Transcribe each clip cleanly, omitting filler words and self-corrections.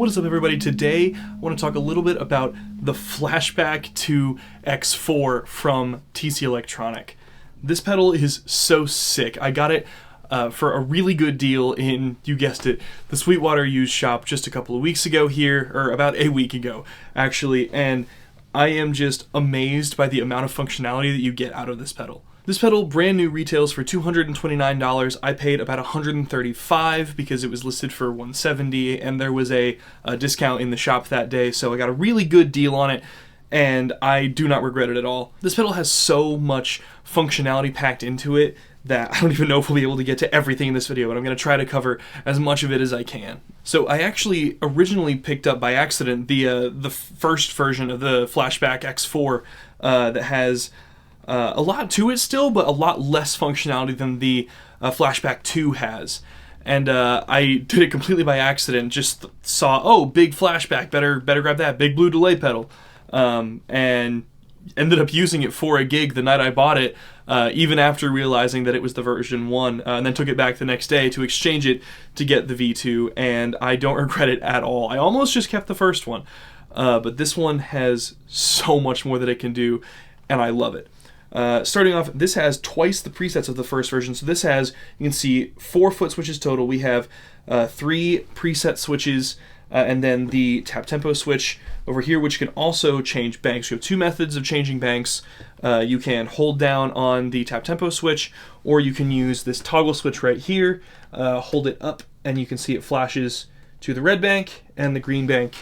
What is up, everybody? Today I want to talk a little bit about the Flashback 2 X4 from TC Electronic. This pedal is so sick. I got it for a really good deal in, you guessed it, the Sweetwater used shop just a couple of weeks ago here, or about a week ago actually, and I am just amazed by the amount of functionality that you get out of this pedal. This pedal, brand new, retails for $229. I paid about $135 because it was listed for $170, and there was a discount in the shop that day, so I got a really good deal on it, and I do not regret it at all. This pedal has so much functionality packed into it that I don't even know if we'll be able to get to everything in this video, but I'm going to try to cover as much of it as I can. So I actually originally picked up by accident the first version of the Flashback X4 that has a lot to it still, but a lot less functionality than the Flashback 2 has. And I did it completely by accident, just saw, oh, big Flashback, better grab that, big blue delay pedal, and ended up using it for a gig the night I bought it, even after realizing that it was the version 1, and then took it back the next day to exchange it to get the V2, and I don't regret it at all. I almost just kept the first one, but this one has so much more that it can do, and I love it. Starting off, this has twice the presets of the first version. So this has, you can see, 4 foot switches total. We have 3 preset switches, and then the tap tempo switch over here, which can also change banks. You have 2 methods of changing banks. You can hold down on the tap tempo switch, or you can use this toggle switch right here, hold it up, and you can see it flashes to the red bank and the green bank.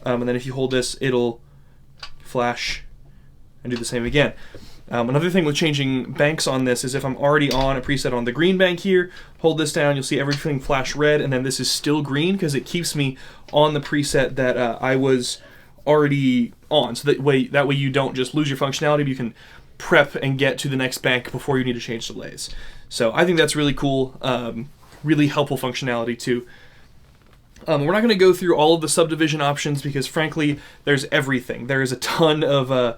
And then if you hold this, it'll flash and do the same again. Another thing with changing banks on this is if I'm already on a preset on the green bank here, hold this down, you'll see everything flash red, and then this is still green because it keeps me on the preset that I was already on. So that way you don't just lose your functionality, but you can prep and get to the next bank before you need to change delays. So I think that's really cool, really helpful functionality too. We're not going to go through all of the subdivision options because frankly, there's everything. There is a ton of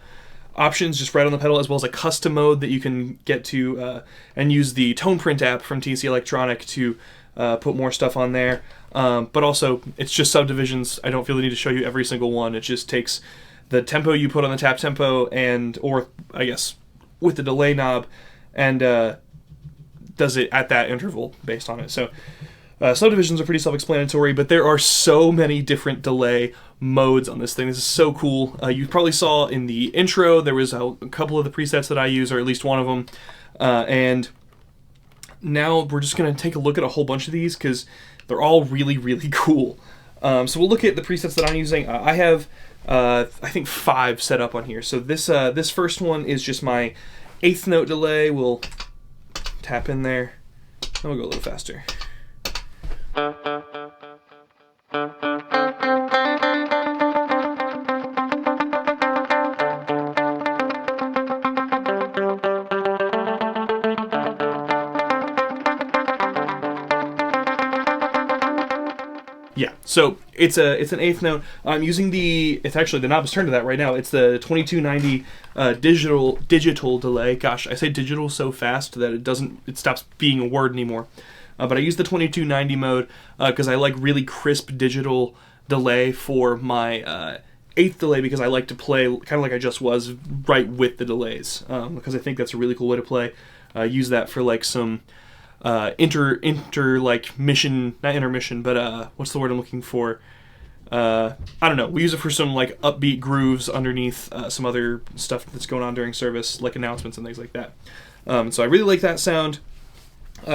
options just right on the pedal, as well as a custom mode that you can get to and use the Tone Print app from TC Electronic to put more stuff on there. But also, it's just subdivisions. I don't feel the need to show you every single one. It just takes the tempo you put on the tap tempo or I guess with the delay knob, and does it at that interval based on it. So subdivisions are pretty self-explanatory, but there are so many different delay modes on this thing. This is so cool. You probably saw in the intro there was a couple of the presets that I use, or at least one of them, and now we're just going to take a look at a whole bunch of these because they're all really, really cool. So we'll look at the presets that I'm using. I have, I think, 5 set up on here. So this first one is just my 8th note delay. We'll tap in there, and we'll go a little faster. Yeah, so it's an 8th note. I'm using it's actually, the knob is turned to that right now. It's the 2290 digital delay. Gosh, I say digital so fast that it stops being a word anymore. But I use the 2290 mode because I like really crisp digital delay for my 8th delay, because I like to play kind of like I just was, right with the delays, because I think that's a really cool way to play. Use that for like some like mission, not intermission, but what's the word I'm looking for? I don't know. We use it for some like upbeat grooves underneath some other stuff that's going on during service, like announcements and things like that. So I really like that sound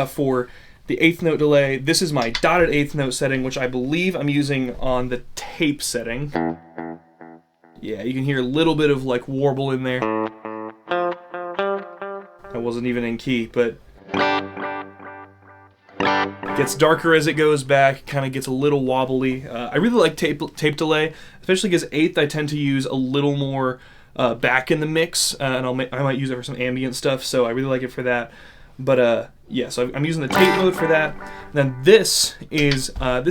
for the 8th note delay. This is my dotted 8th note setting, which I believe I'm using on the tape setting. Yeah, you can hear a little bit of like warble in there. I wasn't even in key, but it gets darker as it goes back, kind of gets a little wobbly. I really like tape delay, especially because 8th I tend to use a little more back in the mix, and I might use it for some ambient stuff, so I really like it for that. But yeah, so I'm using the tape mode for that. And then this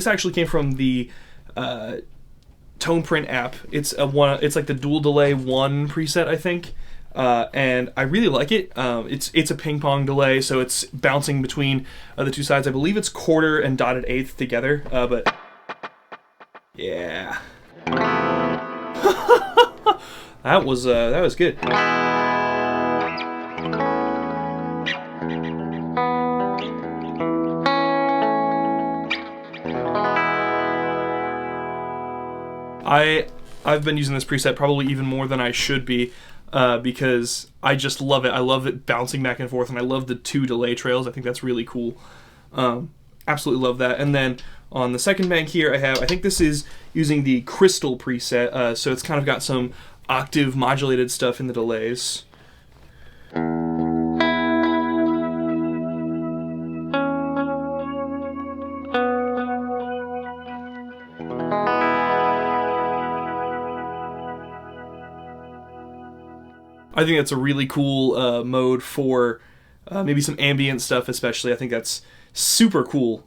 actually came from the Tone Print app. It's like the dual delay 1 preset, I think. And I really like it. It's a ping pong delay, so it's bouncing between the two sides. I believe it's quarter and dotted eighth together, but Yeah. That was good. I've been using this preset probably even more than I should be, because I just love it. I love it bouncing back and forth, and I love the 2 delay trails. I think that's really cool. Absolutely love that. And then on the second bank here, I think this is using the Crystal preset, so it's kind of got some octave modulated stuff in the delays. I think that's a really cool mode for maybe some ambient stuff, especially. I think that's super cool.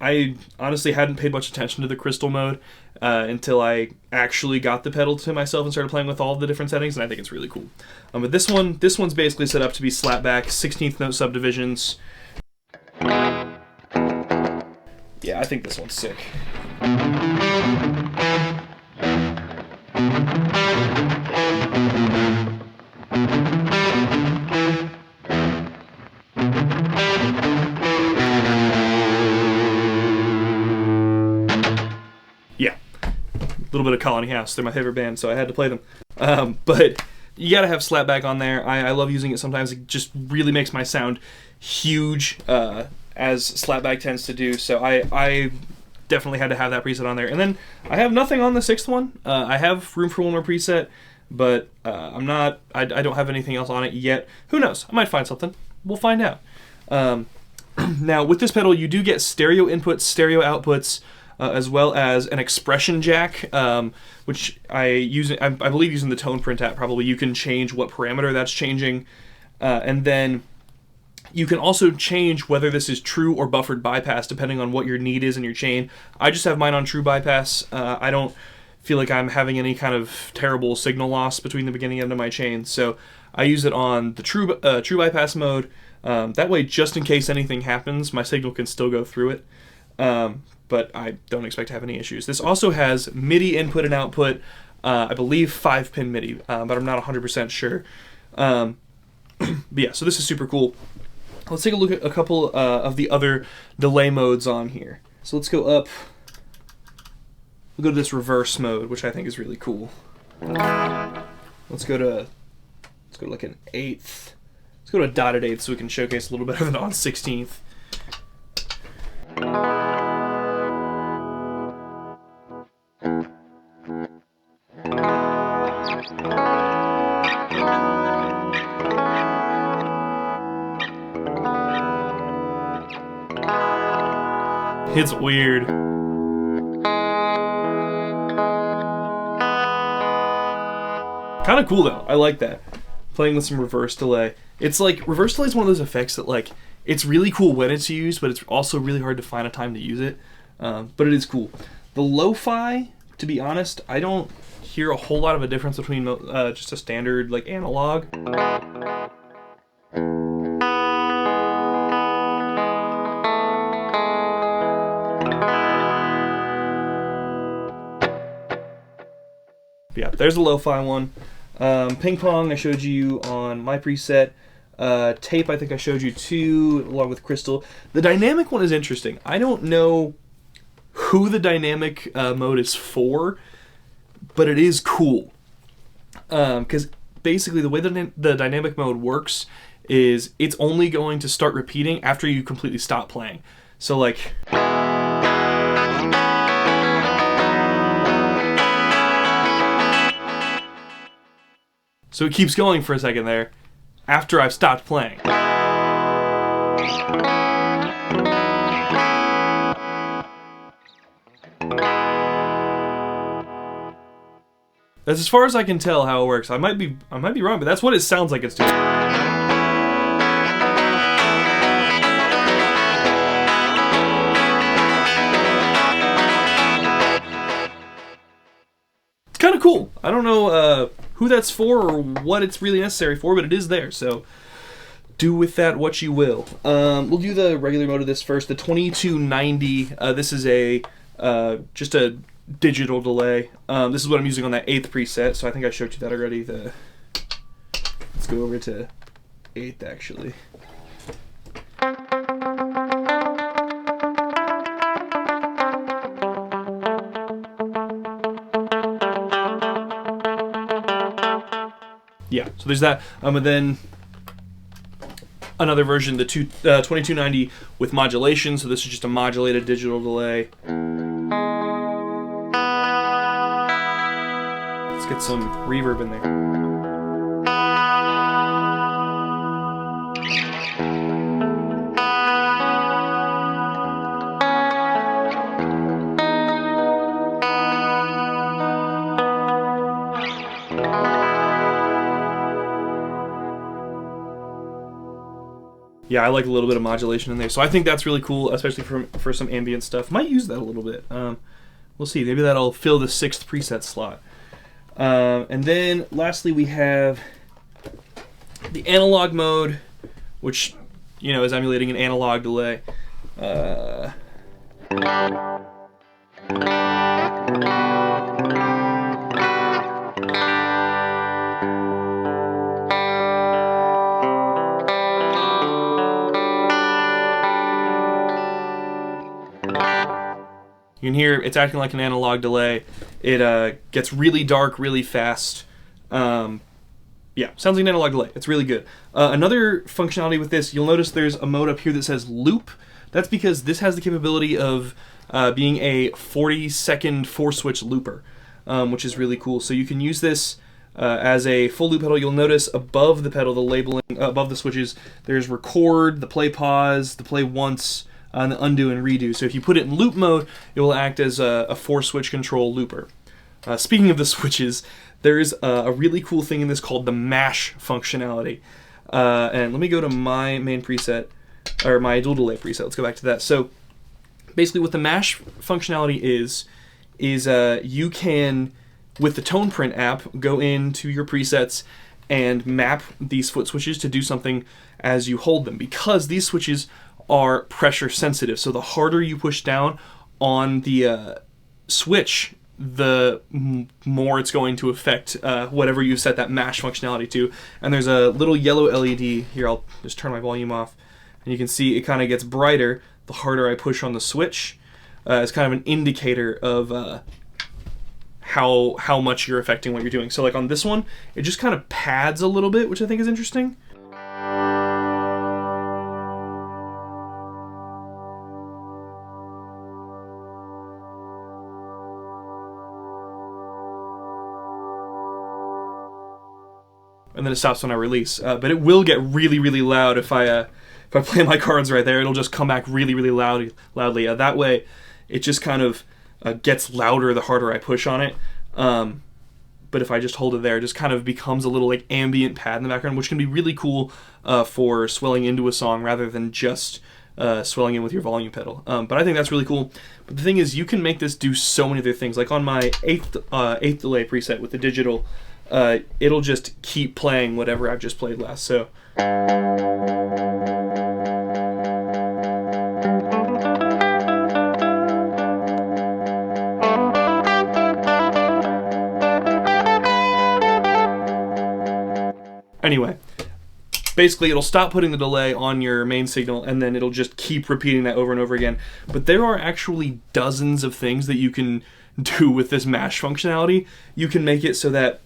I honestly hadn't paid much attention to the Crystal mode until I actually got the pedal to myself and started playing with all the different settings, and I think it's really cool. But this one's basically set up to be slapback, 16th note subdivisions. Yeah, I think this one's sick. Yeah, a little bit of Colony House. They're my favorite band, so I had to play them. But you gotta have slapback on there. I love using it sometimes. It just really makes my sound huge, as slapback tends to do. So I definitely had to have that preset on there. And then I have nothing on the 6th one. I have room for one more preset, but I don't have anything else on it yet. Who knows? I might find something. We'll find out. Now, with this pedal, you do get stereo inputs, stereo outputs, as well as an expression jack, which I believe using the Tone Print app probably you can change what parameter that's changing, and then you can also change whether this is true or buffered bypass depending on what your need is in your chain. I just have mine on true bypass. I don't feel like I'm having any kind of terrible signal loss between the beginning and end of my chain, so I use it on the true bypass mode. That way, just in case anything happens, my signal can still go through it. But I don't expect to have any issues. This also has MIDI input and output, I believe 5-pin MIDI, but I'm not 100% sure. But yeah, so this is super cool. Let's take a look at a couple of the other delay modes on here. So let's go up. We'll go to this reverse mode, which I think is really cool. Let's go to like an 8th. Let's go to a dotted 8th so we can showcase a little better than on 16th. It's weird. Kind of cool though. I like that. Playing with some reverse delay. It's like, reverse delay is one of those effects that like, it's really cool when it's used, but it's also really hard to find a time to use it. But it is cool. The lo-fi, to be honest, I don't hear a whole lot of a difference between just a standard like analog. Yeah, there's a lo-fi one. Ping pong I showed you on my preset. Tape I think I showed you too, along with Crystal. The dynamic one is interesting. I don't know who the dynamic mode is for, but it is cool. Because basically the way the dynamic mode works is it's only going to start repeating after you completely stop playing. So like... So it keeps going for a second there, after I've stopped playing. That's as far as I can tell how it works. I might be wrong, but that's what it sounds like it's doing. It's kind of cool. I don't know who that's for or what it's really necessary for, but it is there, so do with that what you will. We'll do the regular mode of this first, the 2290. This is just a digital delay. This is what I'm using on that 8th preset, so I think I showed you that already. Let's go over to 8th actually. Yeah, so there's that. And then another version, the 2290 with modulation. So this is just a modulated digital delay. Let's get some reverb in there. Yeah, I like a little bit of modulation in there. So I think that's really cool, especially for some ambient stuff. Might use that a little bit. We'll see. Maybe that'll fill the 6th preset slot. And then lastly, we have the analog mode, which, you know, is emulating an analog delay. You can hear it's acting like an analog delay. It gets really dark really fast. Yeah, sounds like an analog delay. It's really good. Another functionality with this, you'll notice there's a mode up here that says loop. That's because this has the capability of being a 40-second 4-switch looper, which is really cool. So you can use this as a full loop pedal. You'll notice above the pedal, the labeling, above the switches, there's record, the play pause, the play once, and the undo and redo. So if you put it in loop mode, it will act as a 4-switch control looper. Speaking of the switches, there's a really cool thing in this called the mash functionality. And let me go to my main preset, or my dual delay preset. Let's go back to that. So basically what the mash functionality is you can, with the Tone Print app, go into your presets and map these foot switches to do something as you hold them, because these switches are pressure sensitive. So the harder you push down on the switch, the more it's going to affect whatever you set that mash functionality to. And there's a little yellow LED here. I'll just turn my volume off, and you can see it kind of gets brighter the harder I push on the switch. It's kind of an indicator of how much you're affecting what you're doing. So like on this one, it just kind of pads a little bit, which I think is interesting. And then it stops when I release. But it will get really, really loud if I play my cards right there. It'll just come back really, really loudly. That way, it just kind of gets louder the harder I push on it. But if I just hold it there, it just kind of becomes a little like ambient pad in the background, which can be really cool for swelling into a song rather than just swelling in with your volume pedal. But I think that's really cool. But the thing is, you can make this do so many other things. Like on my 8th delay preset with the digital, it'll just keep playing whatever I've just played last. So anyway, basically it'll stop putting the delay on your main signal, and then it'll just keep repeating that over and over again. But there are actually dozens of things that you can do with this mash functionality. You can make it so that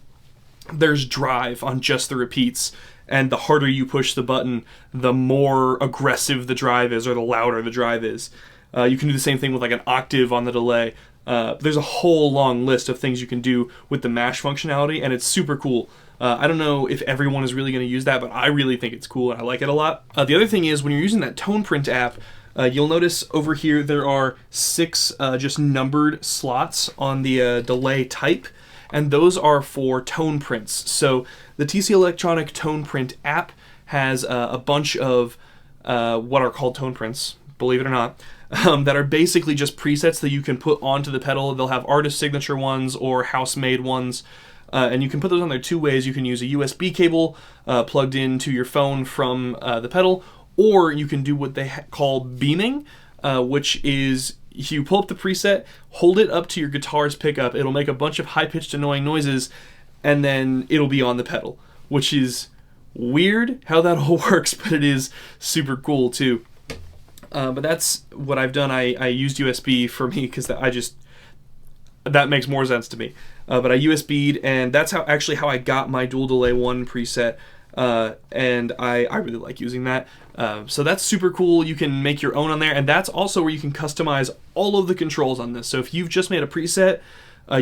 there's drive on just the repeats, and the harder you push the button, the more aggressive the drive is, or the louder the drive is. You can do the same thing with like an octave on the delay. There's a whole long list of things you can do with the mash functionality, and it's super cool. I don't know if everyone is really going to use that, but I really think it's cool and I like it a lot. The other thing is, when you're using that Tone Print app, you'll notice over here there are 6 just numbered slots on the delay type, and those are for tone prints. So the TC Electronic Tone Print app has a bunch of what are called tone prints, believe it or not, that are basically just presets that you can put onto the pedal. They'll have artist signature ones or house-made ones. And you can put those on there 2 ways. You can use a USB cable plugged into your phone from the pedal, or you can do what they call beaming, which is you pull up the preset, hold it up to your guitar's pickup, it'll make a bunch of high-pitched annoying noises, and then it'll be on the pedal, which is weird how that all works, but it is super cool too. But that's what I've done. I used USB for me because that makes more sense to me. But I USB'd, and that's how I got my dual delay 1 preset, and I really like using that. So that's super cool. You can make your own on there, and that's also where you can customize all of the controls on this. So if you've just made a preset,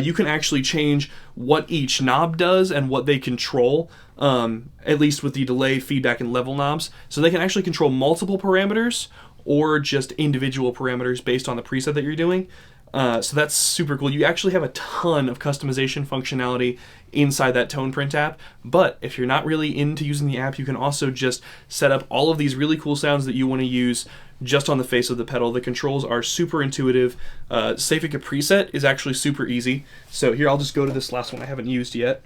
you can actually change what each knob does and what they control, at least with the delay, feedback, and level knobs. So they can actually control multiple parameters or just individual parameters based on the preset that you're doing. So that's super cool. You actually have a ton of customization functionality inside that Tone Print app, but if you're not really into using the app, you can also just set up all of these really cool sounds that you want to use just on the face of the pedal. The controls are super intuitive. Saving a preset is actually super easy. So here, I'll just go to this last one I haven't used yet.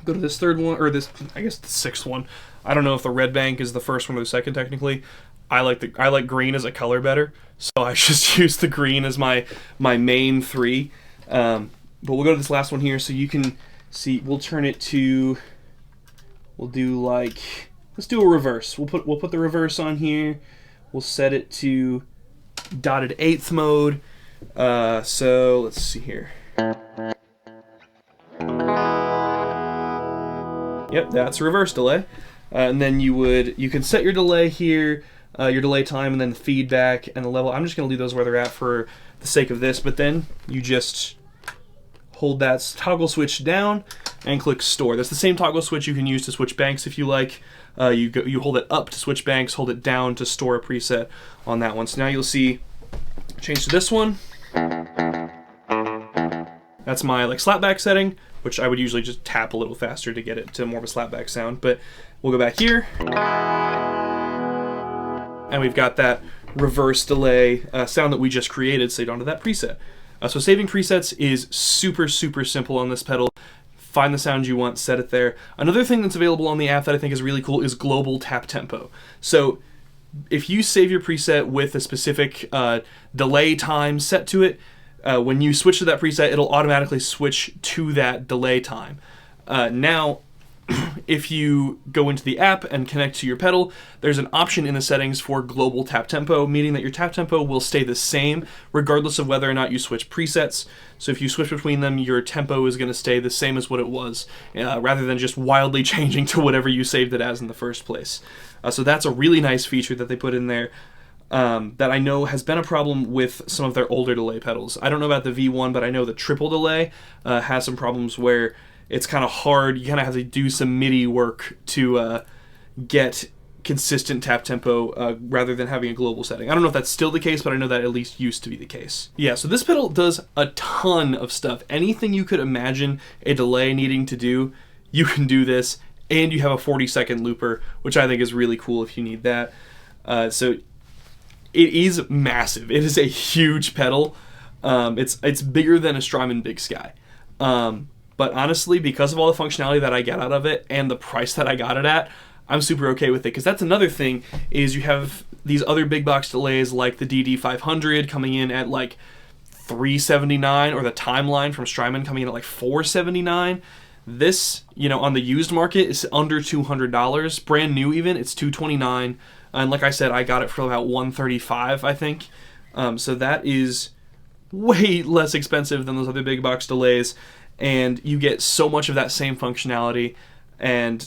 Go to this third one, or this, I guess the 6th one. I don't know if the red bank is the first one or the second technically. I like green as a color better, so I just use the green as my main 3. But we'll go to this last one here, so you can see. We'll turn it to. We'll do let's do a reverse. We'll put the reverse on here. We'll set it to dotted 8th mode. So let's see here. Yep, that's reverse delay. And then you can set your delay here. Your delay time, and then the feedback and the level. I'm just going to leave those where they're at for the sake of this, but then you just hold that toggle switch down and click store. That's the same toggle switch you can use to switch banks if you like. You hold it up to switch banks, hold it down to store a preset on that one. So now you'll see, change to this one. That's my slapback setting, which I would usually just tap a little faster to get it to more of a slapback sound, but we'll go back here. And we've got that reverse delay sound that we just created saved onto that preset. So saving presets is super, super simple on this pedal. Find the sound you want, set it there. Another thing that's available on the app that I think is really cool is global tap tempo. So if you save your preset with a specific delay time set to it, when you switch to that preset, it'll automatically switch to that delay time. Now, if you go into the app and connect to your pedal, there's an option in the settings for global tap tempo, meaning that your tap tempo will stay the same regardless of whether or not you switch presets. So if you switch between them, your tempo is going to stay the same as what it was, rather than just wildly changing to whatever you saved it as in the first place. So that's a really nice feature that they put in there. That I know has been a problem with some of their older delay pedals. I don't know about the V1, but I know the triple delay has some problems where it's kind of hard. You kind of have to do some MIDI work to get consistent tap tempo rather than having a global setting. I don't know if that's still the case, but I know that at least used to be the case. Yeah, so this pedal does a ton of stuff. Anything you could imagine a delay needing to do, you can do this, and you have a 40-second looper, which I think is really cool if you need that. So it is massive. It is a huge pedal. It's bigger than a Strymon Big Sky. But honestly, because of all the functionality that I get out of it and the price that I got it at, I'm super okay with it. Because that's another thing, is you have these other big box delays like the DD500 coming in at $379, or the Timeline from Strymon coming in at $479. This, on the used market is under $200. Brand new even, it's $229. And like I said, I got it for about $135, I think. So that is way less expensive than those other big box delays. And you get so much of that same functionality, and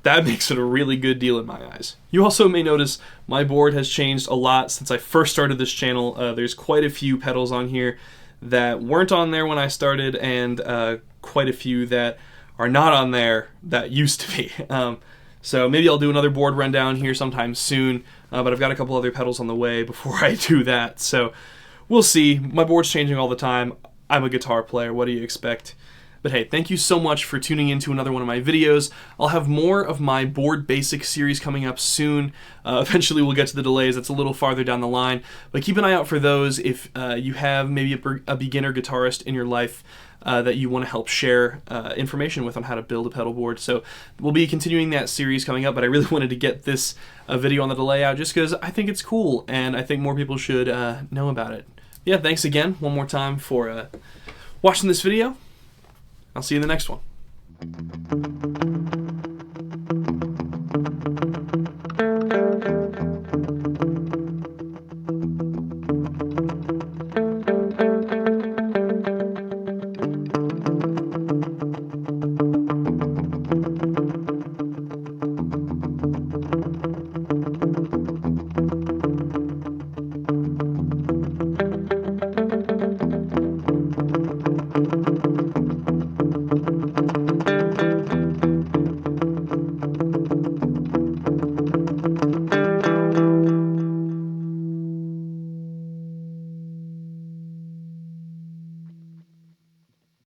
that makes it a really good deal in my eyes. You also may notice my board has changed a lot since I first started this channel. There's quite a few pedals on here that weren't on there when I started, and quite a few that are not on there that used to be. So maybe I'll do another board rundown here sometime soon, but I've got a couple other pedals on the way before I do that. So we'll see. My board's changing all the time. I'm a guitar player. What do you expect? But hey, thank you so much for tuning into another one of my videos. I'll have more of my board basics series coming up soon. Eventually we'll get to the delays. That's a little farther down the line. But keep an eye out for those if you have maybe a beginner guitarist in your life that you want to help share information with on how to build a pedal board. So we'll be continuing that series coming up, but I really wanted to get this video on the delay out just because I think it's cool and I think more people should know about it. Yeah, thanks again one more time for watching this video. I'll see you in the next one.